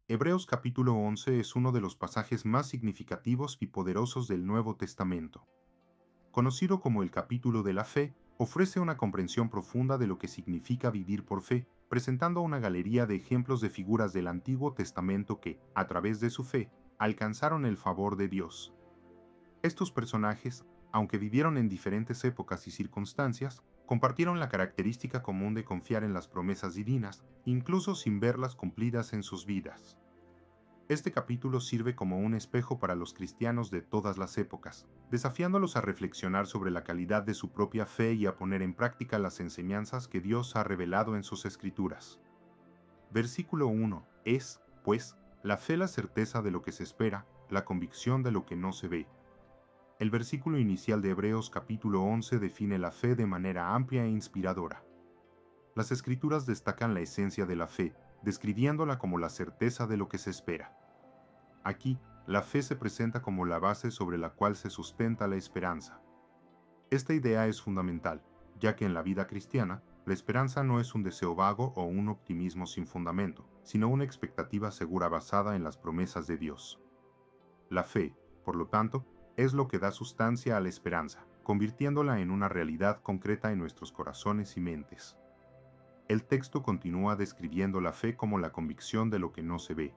Hebreos capítulo 11 es uno de los pasajes más significativos y poderosos del Nuevo Testamento. Conocido como el capítulo de la fe, ofrece una comprensión profunda de lo que significa vivir por fe, presentando una galería de ejemplos de figuras del Antiguo Testamento que, a través de su fe, alcanzaron el favor de Dios. Estos personajes, aunque vivieron en diferentes épocas y circunstancias, compartieron la característica común de confiar en las promesas divinas, incluso sin verlas cumplidas en sus vidas. Este capítulo sirve como un espejo para los cristianos de todas las épocas, desafiándolos a reflexionar sobre la calidad de su propia fe y a poner en práctica las enseñanzas que Dios ha revelado en sus Escrituras. Versículo 1. Es, pues, la fe la certeza de lo que se espera, la convicción de lo que no se ve. El versículo inicial de Hebreos capítulo 11 define la fe de manera amplia e inspiradora. Las Escrituras destacan la esencia de la fe, describiéndola como la certeza de lo que se espera. Aquí, la fe se presenta como la base sobre la cual se sustenta la esperanza. Esta idea es fundamental, ya que en la vida cristiana, la esperanza no es un deseo vago o un optimismo sin fundamento, sino una expectativa segura basada en las promesas de Dios. La fe, por lo tanto, es lo que da sustancia a la esperanza, convirtiéndola en una realidad concreta en nuestros corazones y mentes. El texto continúa describiendo la fe como la convicción de lo que no se ve.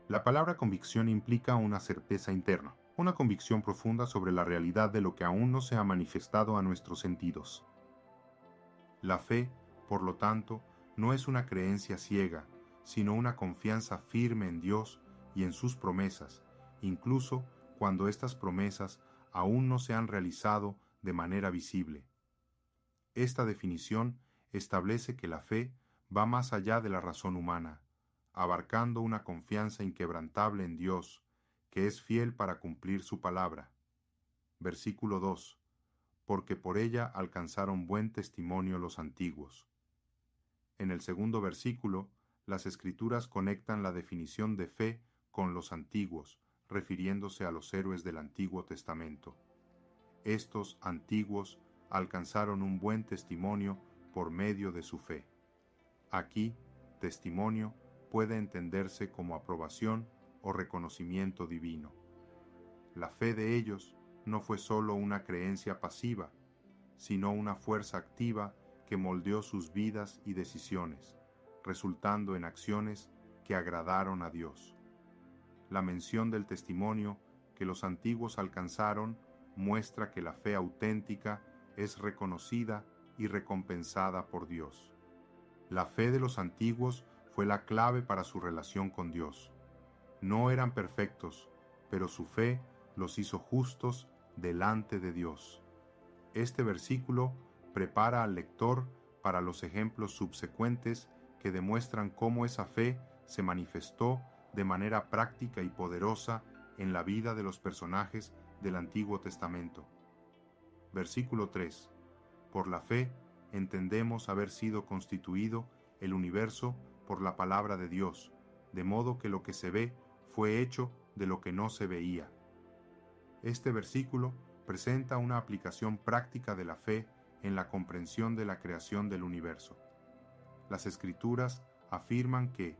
La palabra convicción implica una certeza interna, una convicción profunda sobre la realidad de lo que aún no se ha manifestado a nuestros sentidos. La fe, por lo tanto, no es una creencia ciega, sino una confianza firme en Dios y en sus promesas, incluso cuando estas promesas aún no se han realizado de manera visible. Esta definición establece que la fe va más allá de la razón humana, abarcando una confianza inquebrantable en Dios, que es fiel para cumplir su palabra. Versículo 2. Porque por ella alcanzaron buen testimonio los antiguos. En el segundo versículo, las Escrituras conectan la definición de fe con los antiguos, refiriéndose a los héroes del Antiguo Testamento. Estos antiguos alcanzaron un buen testimonio por medio de su fe. Aquí, testimonio puede entenderse como aprobación o reconocimiento divino. La fe de ellos no fue solo una creencia pasiva, sino una fuerza activa que moldeó sus vidas y decisiones, resultando en acciones que agradaron a Dios. La mención del testimonio que los antiguos alcanzaron muestra que la fe auténtica es reconocida y recompensada por Dios. La fe de los antiguos fue la clave para su relación con Dios. No eran perfectos, pero su fe los hizo justos delante de Dios. Este versículo prepara al lector para los ejemplos subsecuentes que demuestran cómo esa fe se manifestó de manera práctica y poderosa en la vida de los personajes del Antiguo Testamento. Versículo 3. Por la fe entendemos haber sido constituido el universo por la palabra de Dios, de modo que lo que se ve fue hecho de lo que no se veía. Este versículo presenta una aplicación práctica de la fe en la comprensión de la creación del universo. Las Escrituras afirman que,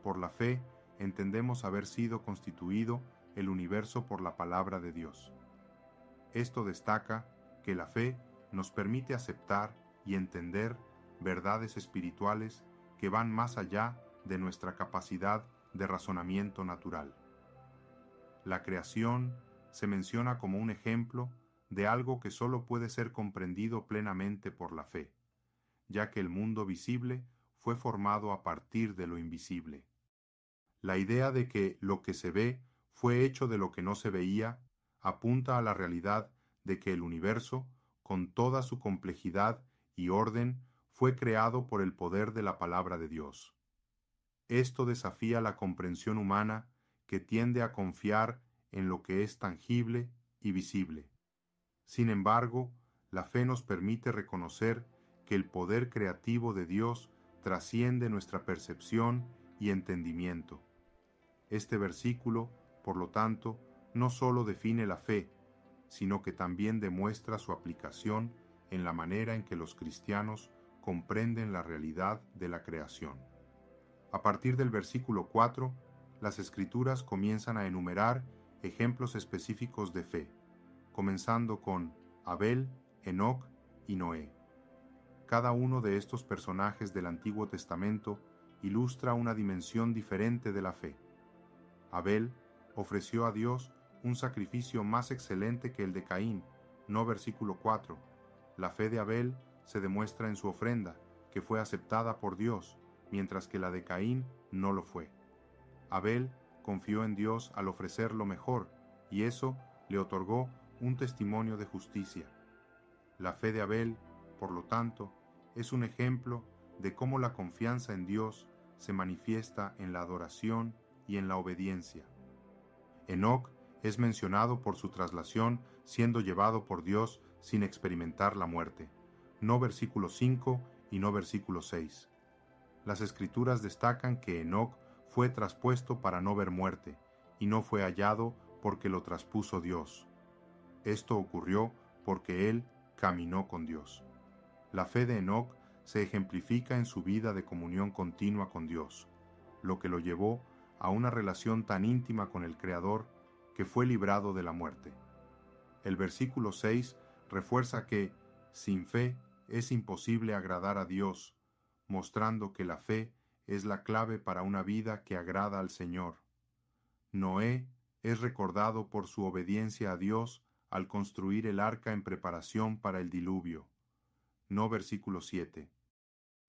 por la fe, entendemos haber sido constituido el universo por la palabra de Dios. Esto destaca que la fe nos permite aceptar y entender verdades espirituales que van más allá de nuestra capacidad de razonamiento natural. La creación se menciona como un ejemplo de algo que solo puede ser comprendido plenamente por la fe, ya que el mundo visible fue formado a partir de lo invisible. La idea de que lo que se ve fue hecho de lo que no se veía apunta a la realidad de que el universo, con toda su complejidad y orden, fue creado por el poder de la palabra de Dios. Esto desafía la comprensión humana que tiende a confiar en lo que es tangible y visible. Sin embargo, la fe nos permite reconocer que el poder creativo de Dios trasciende nuestra percepción y entendimiento. Este versículo, por lo tanto, no solo define la fe, sino que también demuestra su aplicación en la manera en que los cristianos comprenden la realidad de la creación. A partir del versículo 4, las Escrituras comienzan a enumerar ejemplos específicos de fe, comenzando con Abel, Enoc y Noé. Cada uno de estos personajes del Antiguo Testamento ilustra una dimensión diferente de la fe. Abel ofreció a Dios un sacrificio más excelente que el de Caín, no versículo 4. La fe de Abel se demuestra en su ofrenda, que fue aceptada por Dios, mientras que la de Caín no lo fue. Abel confió en Dios al ofrecer lo mejor, y eso le otorgó un testimonio de justicia. La fe de Abel, por lo tanto, es un ejemplo de cómo la confianza en Dios se manifiesta en la adoración y en la obediencia. Enoc es mencionado por su traslación siendo llevado por Dios sin experimentar la muerte, no versículo 5 y no versículo 6. Las Escrituras destacan que Enoc fue traspuesto para no ver muerte, y no fue hallado porque lo traspuso Dios. Esto ocurrió porque él caminó con Dios. La fe de Enoc se ejemplifica en su vida de comunión continua con Dios, lo que lo llevó a una relación tan íntima con el Creador que fue librado de la muerte. El versículo 6 refuerza que, sin fe, es imposible agradar a Dios, mostrando que la fe es la clave para una vida que agrada al Señor. Noé es recordado por su obediencia a Dios al construir el arca en preparación para el diluvio. No versículo 7.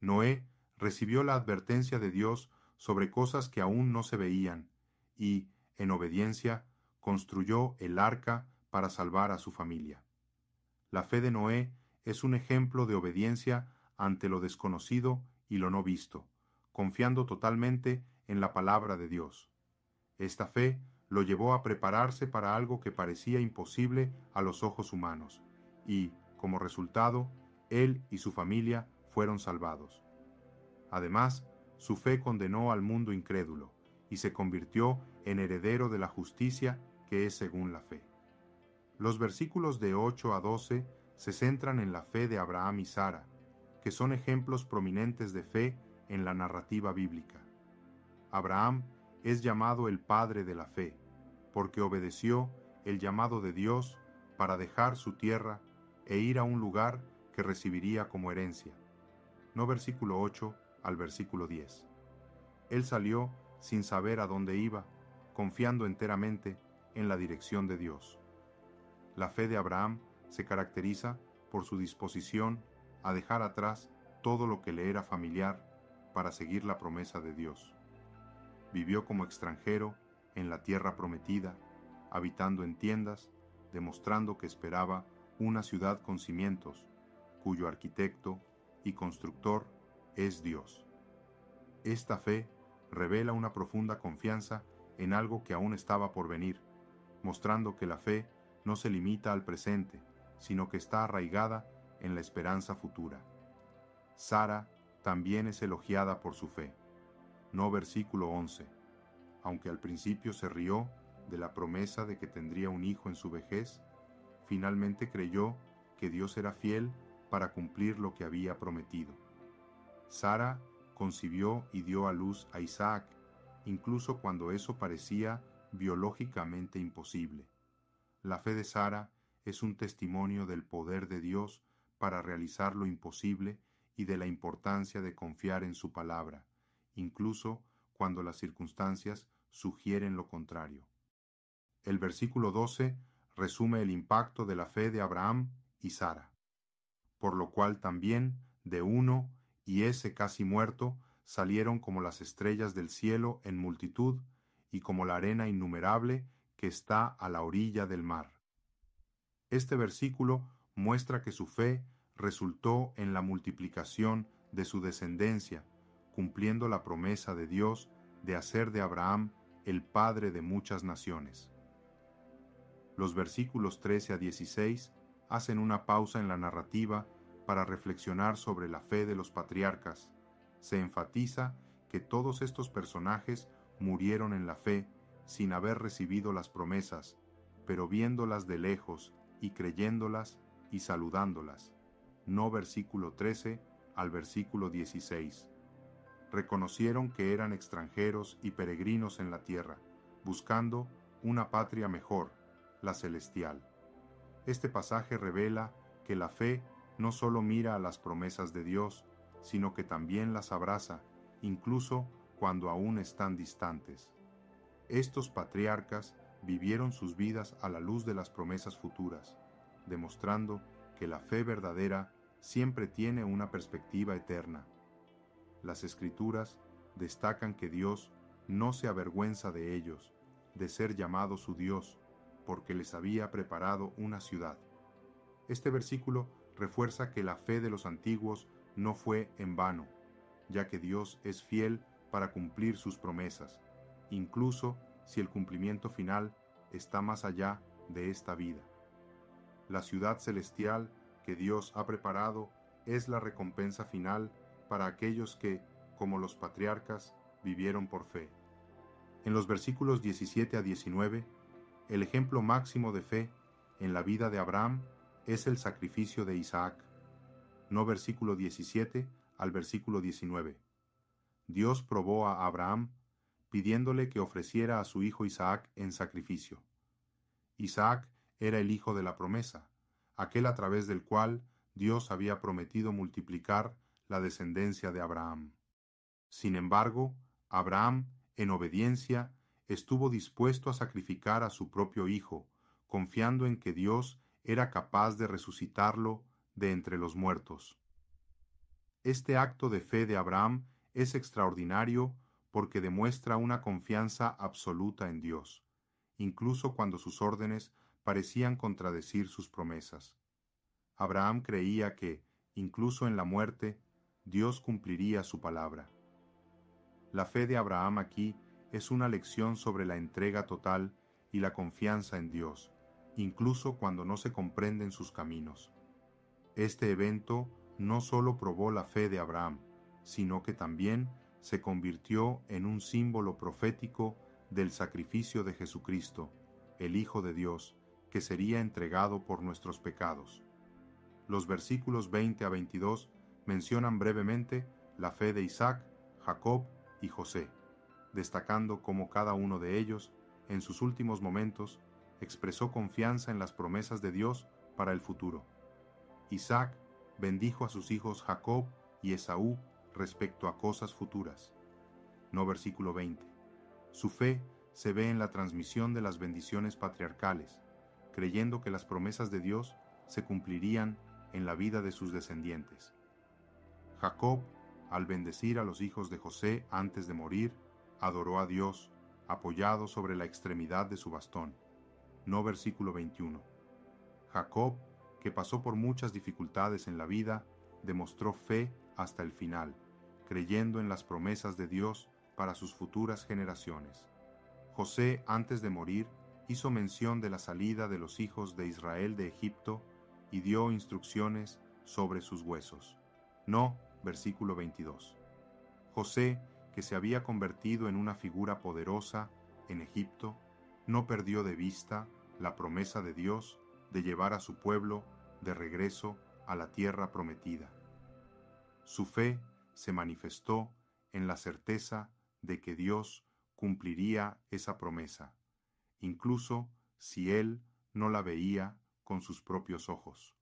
Noé recibió la advertencia de Dios sobre cosas que aún no se veían y, en obediencia, construyó el arca para salvar a su familia. La fe de Noé es un ejemplo de obediencia ante lo desconocido y lo no visto, confiando totalmente en la palabra de Dios. Esta fe lo llevó a prepararse para algo que parecía imposible a los ojos humanos, y, como resultado, él y su familia fueron salvados. Además, su fe condenó al mundo incrédulo, y se convirtió en heredero de la justicia que es según la fe. Los versículos de 8 a 12 se centran en la fe de Abraham y Sara, que son ejemplos prominentes de fe en la narrativa bíblica. Abraham es llamado el padre de la fe, porque obedeció el llamado de Dios para dejar su tierra e ir a un lugar que recibiría como herencia. No versículo 8 al versículo 10. Él salió sin saber a dónde iba, confiando enteramente en la dirección de Dios. La fe de Abraham se caracteriza por su disposición a dejar atrás todo lo que le era familiar para seguir la promesa de Dios. Vivió como extranjero en la tierra prometida, habitando en tiendas, demostrando que esperaba una ciudad con cimientos, cuyo arquitecto y constructor es Dios. Esta fe revela una profunda confianza en algo que aún estaba por venir, mostrando que la fe no se limita al presente, sino que está arraigada en la esperanza futura. Sara también es elogiada por su fe. No versículo 11. Aunque al principio se rió de la promesa de que tendría un hijo en su vejez, finalmente creyó que Dios era fiel para cumplir lo que había prometido. Sara concibió y dio a luz a Isaac, incluso cuando eso parecía biológicamente imposible. La fe de Sara es un testimonio del poder de Dios para realizar lo imposible y de la importancia de confiar en su palabra, incluso cuando las circunstancias sugieren lo contrario. El versículo 12 resume el impacto de la fe de Abraham y Sara. Por lo cual también de uno y ese casi muerto salieron como las estrellas del cielo en multitud y como la arena innumerable que está a la orilla del mar. Este versículo muestra que su fe resultó en la multiplicación de su descendencia, cumpliendo la promesa de Dios de hacer de Abraham el padre de muchas naciones. Los versículos 13 a 16 hacen una pausa en la narrativa para reflexionar sobre la fe de los patriarcas. Se enfatiza que todos estos personajes murieron en la fe sin haber recibido las promesas, pero viéndolas de lejos y creyéndolas y saludándolas. No versículo 13 al versículo 16. reconocieron que eran extranjeros y peregrinos en la tierra, buscando una patria mejor, la celestial. Este pasaje revela que la fe no solo mira a las promesas de Dios, sino que también las abraza, incluso cuando aún están distantes. Estos patriarcas vivieron sus vidas a la luz de las promesas futuras, demostrando que la fe verdadera siempre tiene una perspectiva eterna. Las Escrituras destacan que Dios no se avergüenza de ellos, de ser llamado su Dios, porque les había preparado una ciudad. Este versículo refuerza que la fe de los antiguos no fue en vano, ya que Dios es fiel para cumplir sus promesas, incluso si el cumplimiento final está más allá de esta vida. La ciudad celestial que Dios ha preparado es la recompensa final para aquellos que, como los patriarcas, vivieron por fe. En los versículos 17 a 19, el ejemplo máximo de fe en la vida de Abraham es el sacrificio de Isaac. No versículo 17 al versículo 19. Dios probó a Abraham pidiéndole que ofreciera a su hijo Isaac en sacrificio. Isaac era el hijo de la promesa, aquel a través del cual Dios había prometido multiplicar la descendencia de Abraham. Sin embargo, Abraham, en obediencia, estuvo dispuesto a sacrificar a su propio hijo, confiando en que Dios era capaz de resucitarlo de entre los muertos. Este acto de fe de Abraham es extraordinario porque demuestra una confianza absoluta en Dios, incluso cuando sus órdenes parecían contradecir sus promesas. Abraham creía que, incluso en la muerte, Dios cumpliría su palabra. La fe de Abraham aquí es una lección sobre la entrega total y la confianza en Dios, incluso cuando no se comprenden sus caminos. Este evento no solo probó la fe de Abraham, sino que también se convirtió en un símbolo profético del sacrificio de Jesucristo, el Hijo de Dios, que sería entregado por nuestros pecados. Los versículos 20 a 22 mencionan brevemente la fe de Isaac, Jacob y José, destacando cómo cada uno de ellos, en sus últimos momentos, expresó confianza en las promesas de Dios para el futuro. Isaac bendijo a sus hijos Jacob y Esaú respecto a cosas futuras. No versículo 20. Su fe se ve en la transmisión de las bendiciones patriarcales, creyendo que las promesas de Dios se cumplirían en la vida de sus descendientes. Jacob, al bendecir a los hijos de José antes de morir, adoró a Dios, apoyado sobre la extremidad de su bastón. No versículo 21. Jacob, que pasó por muchas dificultades en la vida, demostró fe hasta el final, creyendo en las promesas de Dios para sus futuras generaciones. José, antes de morir, hizo mención de la salida de los hijos de Israel de Egipto y dio instrucciones sobre sus huesos. No, versículo 22. José, que se había convertido en una figura poderosa en Egipto, no perdió de vista la promesa de Dios de llevar a su pueblo de regreso a la tierra prometida. Su fe se manifestó en la certeza de que Dios cumpliría esa promesa, incluso si él no la veía con sus propios ojos.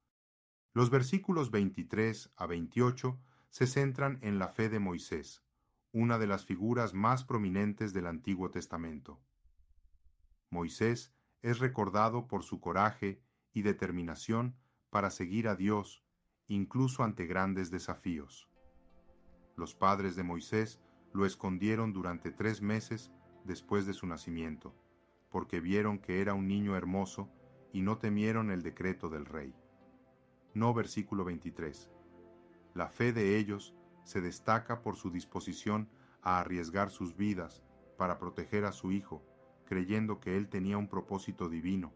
Los versículos 23 a 28 se centran en la fe de Moisés, una de las figuras más prominentes del Antiguo Testamento. Moisés es recordado por su coraje y determinación para seguir a Dios, incluso ante grandes desafíos. Los padres de Moisés lo escondieron durante 3 meses después de su nacimiento, porque vieron que era un niño hermoso y no temieron el decreto del rey. No versículo 23. La fe de ellos se destaca por su disposición a arriesgar sus vidas para proteger a su hijo, creyendo que él tenía un propósito divino.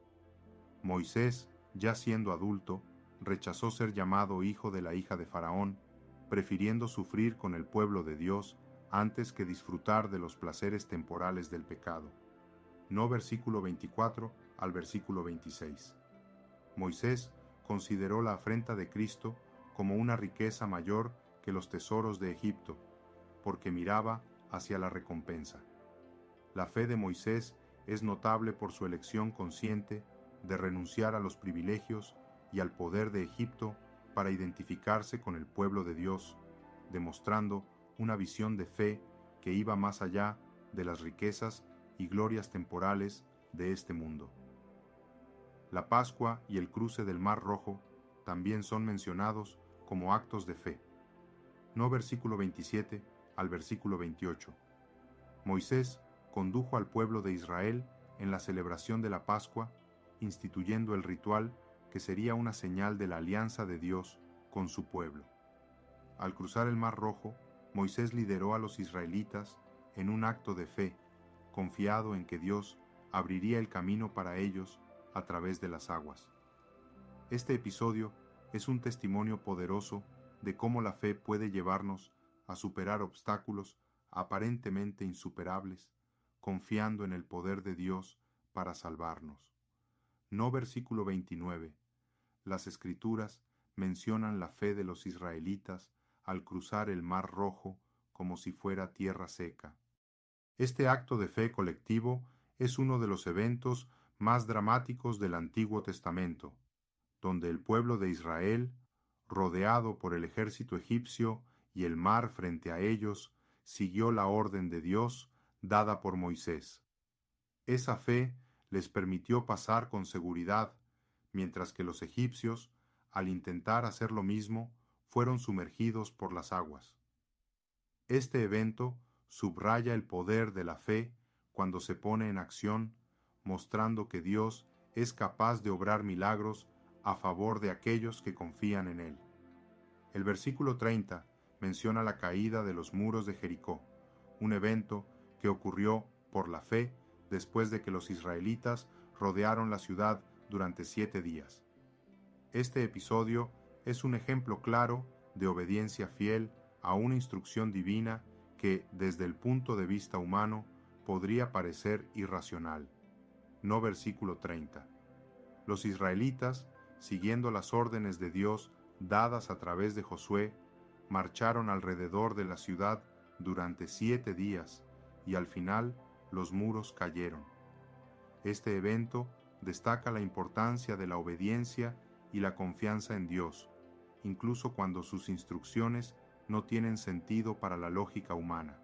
Moisés, ya siendo adulto, rechazó ser llamado hijo de la hija de Faraón, prefiriendo sufrir con el pueblo de Dios antes que disfrutar de los placeres temporales del pecado. No versículo 24 al versículo 26. Moisés consideró la afrenta de Cristo como una riqueza mayor que los tesoros de Egipto, porque miraba hacia la recompensa. La fe de Moisés es notable por su elección consciente de renunciar a los privilegios y al poder de Egipto para identificarse con el pueblo de Dios, demostrando una visión de fe que iba más allá de las riquezas y glorias temporales de este mundo. La Pascua y el cruce del Mar Rojo también son mencionados como actos de fe. No versículo 27 al versículo 28. Moisés condujo al pueblo de Israel en la celebración de la Pascua, instituyendo el ritual que sería una señal de la alianza de Dios con su pueblo. Al cruzar el Mar Rojo, Moisés lideró a los israelitas en un acto de fe, confiado en que Dios abriría el camino para ellos a través de las aguas. Este episodio es un testimonio poderoso de cómo la fe puede llevarnos a superar obstáculos aparentemente insuperables, confiando en el poder de Dios para salvarnos. No versículo 29. Las Escrituras mencionan la fe de los israelitas al cruzar el Mar Rojo como si fuera tierra seca. Este acto de fe colectivo es uno de los eventos más dramáticos del Antiguo Testamento, donde el pueblo de Israel, rodeado por el ejército egipcio y el mar frente a ellos, siguió la orden de Dios dada por Moisés. Esa fe les permitió pasar con seguridad, mientras que los egipcios, al intentar hacer lo mismo, fueron sumergidos por las aguas. Este evento subraya el poder de la fe cuando se pone en acción, mostrando que Dios es capaz de obrar milagros a favor de aquellos que confían en Él. El versículo 30 menciona la caída de los muros de Jericó, un evento que ocurrió por la fe después de que los israelitas rodearon la ciudad durante 7 días. Este episodio es un ejemplo claro de obediencia fiel a una instrucción divina que, desde el punto de vista humano, podría parecer irracional. No versículo 30. Los israelitas, siguiendo las órdenes de Dios dadas a través de Josué, marcharon alrededor de la ciudad durante 7 días y al final los muros cayeron. Este evento destaca la importancia de la obediencia y la confianza en Dios, incluso cuando sus instrucciones no tienen sentido para la lógica humana.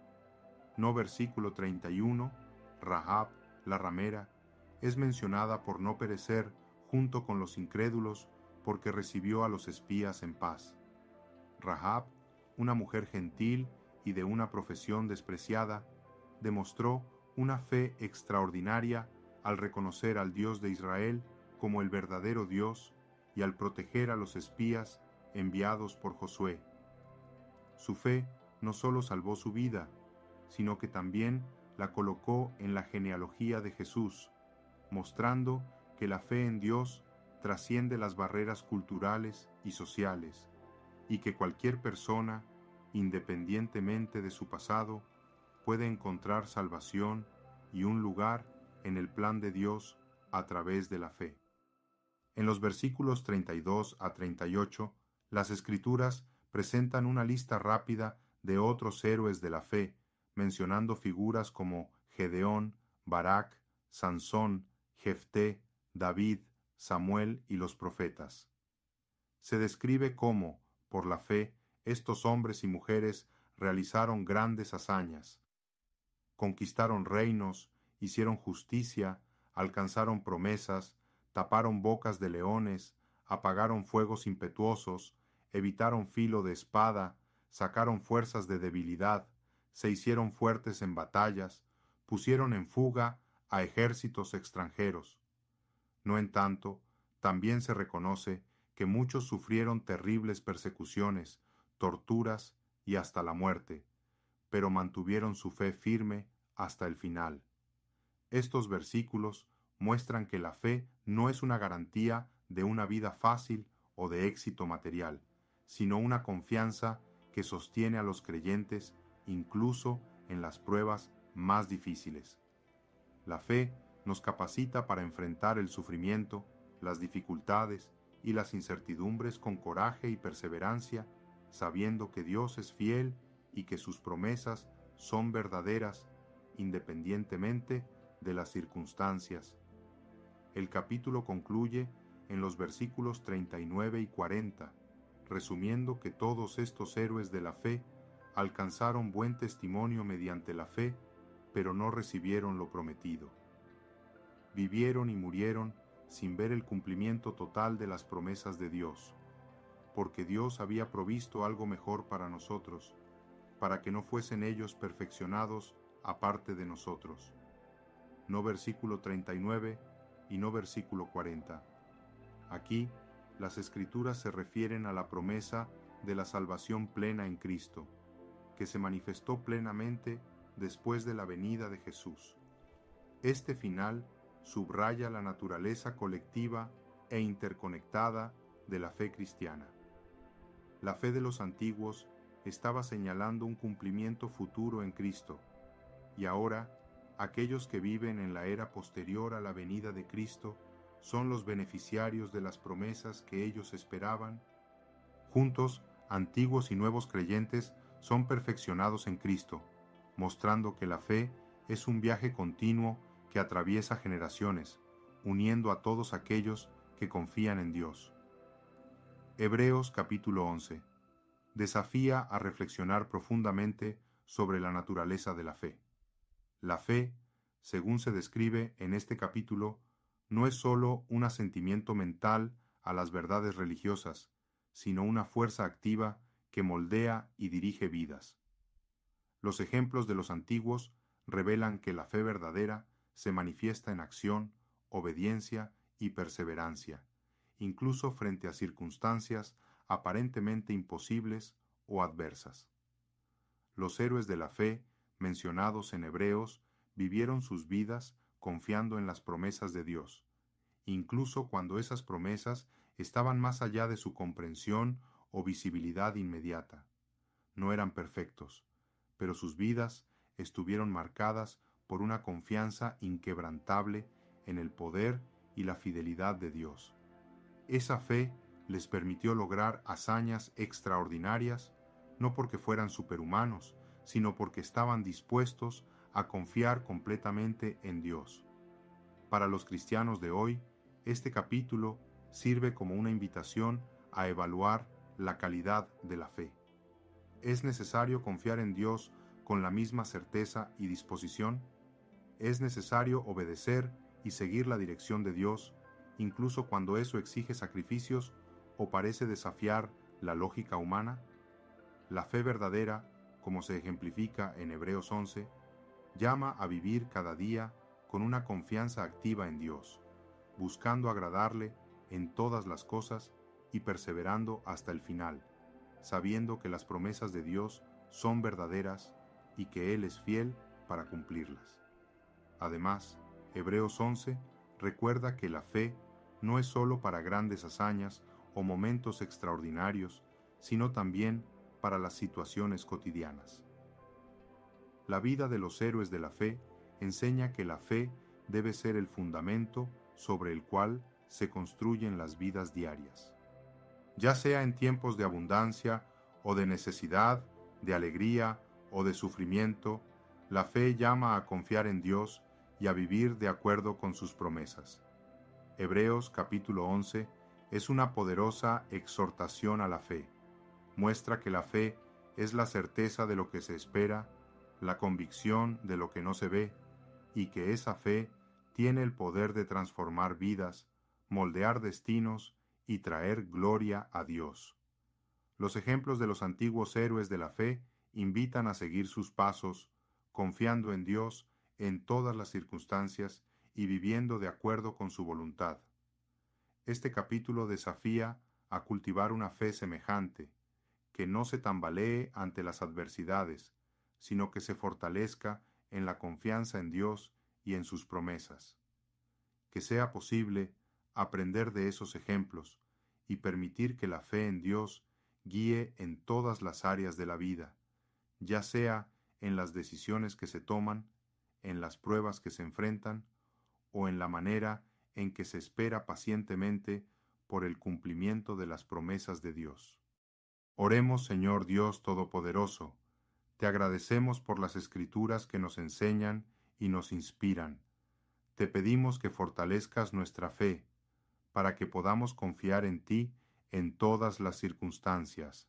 No versículo 31, Rahab, la ramera, es mencionada por no perecer junto con los incrédulos porque recibió a los espías en paz. Rahab, una mujer gentil y de una profesión despreciada, demostró una fe extraordinaria al reconocer al Dios de Israel como el verdadero Dios y al proteger a los espías enviados por Josué. Su fe no solo salvó su vida, sino que también la colocó en la genealogía de Jesús, mostrando que la fe en Dios trasciende las barreras culturales y sociales, y que cualquier persona, independientemente de su pasado, puede encontrar salvación y un lugar en el plan de Dios a través de la fe. En los versículos 32 a 38, las Escrituras presentan una lista rápida de otros héroes de la fe, mencionando figuras como Gedeón, Barak, Sansón, Jefté, David, Samuel y los profetas. Se describe cómo, por la fe, estos hombres y mujeres realizaron grandes hazañas. Conquistaron reinos, hicieron justicia, alcanzaron promesas, taparon bocas de leones, apagaron fuegos impetuosos, evitaron filo de espada, sacaron fuerzas de debilidad, se hicieron fuertes en batallas, pusieron en fuga a ejércitos extranjeros. No en tanto, también se reconoce que muchos sufrieron terribles persecuciones, torturas y hasta la muerte, pero mantuvieron su fe firme hasta el final. Estos versículos muestran que la fe no es una garantía de una vida fácil o de éxito material, sino una confianza que sostiene a los creyentes incluso en las pruebas más difíciles. La fe nos capacita para enfrentar el sufrimiento, las dificultades y las incertidumbres con coraje y perseverancia, sabiendo que Dios es fiel y que sus promesas son verdaderas independientemente de las circunstancias. El capítulo concluye en los versículos 39 y 40, resumiendo que todos estos héroes de la fe alcanzaron buen testimonio mediante la fe, pero no recibieron lo prometido. Vivieron y murieron sin ver el cumplimiento total de las promesas de Dios, porque Dios había provisto algo mejor para nosotros, para que no fuesen ellos perfeccionados aparte de nosotros. No versículo 39 y no versículo 40. Aquí, las Escrituras se refieren a la promesa de la salvación plena en Cristo, que se manifestó plenamente después de la venida de Jesús. Este final subraya la naturaleza colectiva e interconectada de la fe cristiana. La fe de los antiguos estaba señalando un cumplimiento futuro en Cristo, y ahora aquellos que viven en la era posterior a la venida de Cristo son los beneficiarios de las promesas que ellos esperaban. Juntos, antiguos y nuevos creyentes son perfeccionados en Cristo, mostrando que la fe es un viaje continuo que atraviesa generaciones, uniendo a todos aquellos que confían en Dios. Hebreos capítulo 11. Desafía a reflexionar profundamente sobre la naturaleza de la fe. La fe, según se describe en este capítulo, no es sólo un asentimiento mental a las verdades religiosas, sino una fuerza activa que moldea y dirige vidas. Los ejemplos de los antiguos revelan que la fe verdadera se manifiesta en acción, obediencia y perseverancia, incluso frente a circunstancias aparentemente imposibles o adversas. Los héroes de la fe, mencionados en Hebreos, vivieron sus vidas confiando en las promesas de Dios, incluso cuando esas promesas estaban más allá de su comprensión o visibilidad inmediata. No eran perfectos, pero sus vidas estuvieron marcadas por una confianza inquebrantable en el poder y la fidelidad de Dios. Esa fe les permitió lograr hazañas extraordinarias, no porque fueran superhumanos, sino porque estaban dispuestos a confiar completamente en Dios. Para los cristianos de hoy, este capítulo sirve como una invitación a evaluar la calidad de la fe. ¿Es necesario confiar en Dios con la misma certeza y disposición? ¿Es necesario obedecer y seguir la dirección de Dios, incluso cuando eso exige sacrificios o parece desafiar la lógica humana? La fe verdadera, como se ejemplifica en Hebreos 11, llama a vivir cada día con una confianza activa en Dios, buscando agradarle en todas las cosas y perseverando hasta el final, sabiendo que las promesas de Dios son verdaderas y que Él es fiel para cumplirlas. Además, Hebreos 11 recuerda que la fe no es sólo para grandes hazañas o momentos extraordinarios, sino también para las situaciones cotidianas. La vida de los héroes de la fe enseña que la fe debe ser el fundamento sobre el cual se construyen las vidas diarias. Ya sea en tiempos de abundancia o de necesidad, de alegría o de sufrimiento, la fe llama a confiar en Dios y a vivir de acuerdo con sus promesas. Hebreos capítulo 11 es una poderosa exhortación a la fe. Muestra que la fe es la certeza de lo que se espera, la convicción de lo que no se ve, y que esa fe tiene el poder de transformar vidas, moldear destinos y traer gloria a Dios. Los ejemplos de los antiguos héroes de la fe invitan a seguir sus pasos, confiando en Dios en todas las circunstancias y viviendo de acuerdo con su voluntad. Este capítulo desafía a cultivar una fe semejante, que no se tambalee ante las adversidades, sino que se fortalezca en la confianza en Dios y en sus promesas. Que sea posible aprender de esos ejemplos y permitir que la fe en Dios guíe en todas las áreas de la vida, ya sea en las decisiones que se toman, en las pruebas que se enfrentan o en la manera en que se espera pacientemente por el cumplimiento de las promesas de Dios. Oremos, Señor Dios Todopoderoso, Te agradecemos por las Escrituras que nos enseñan y nos inspiran. Te pedimos que fortalezcas nuestra fe, para que podamos confiar en ti en todas las circunstancias.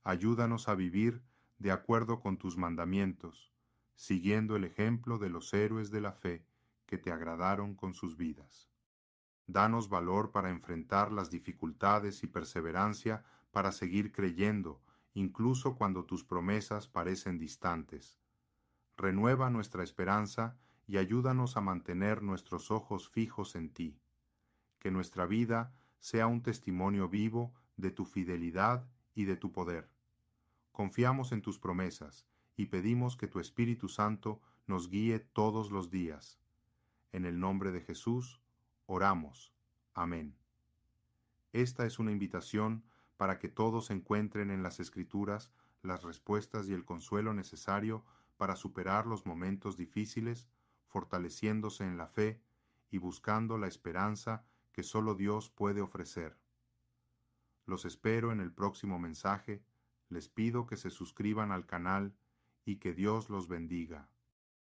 Ayúdanos a vivir de acuerdo con tus mandamientos, siguiendo el ejemplo de los héroes de la fe que te agradaron con sus vidas. Danos valor para enfrentar las dificultades y perseverancia para seguir creyendo, incluso cuando tus promesas parecen distantes. Renueva nuestra esperanza y ayúdanos a mantener nuestros ojos fijos en ti. Que nuestra vida sea un testimonio vivo de tu fidelidad y de tu poder. Confiamos en tus promesas y pedimos que tu Espíritu Santo nos guíe todos los días. En el nombre de Jesús, oramos. Amén. Esta es una invitación para que todos encuentren en las Escrituras las respuestas y el consuelo necesario para superar los momentos difíciles, fortaleciéndose en la fe y buscando la esperanza que solo Dios puede ofrecer. Los espero en el próximo mensaje. Les pido que se suscriban al canal y que Dios los bendiga.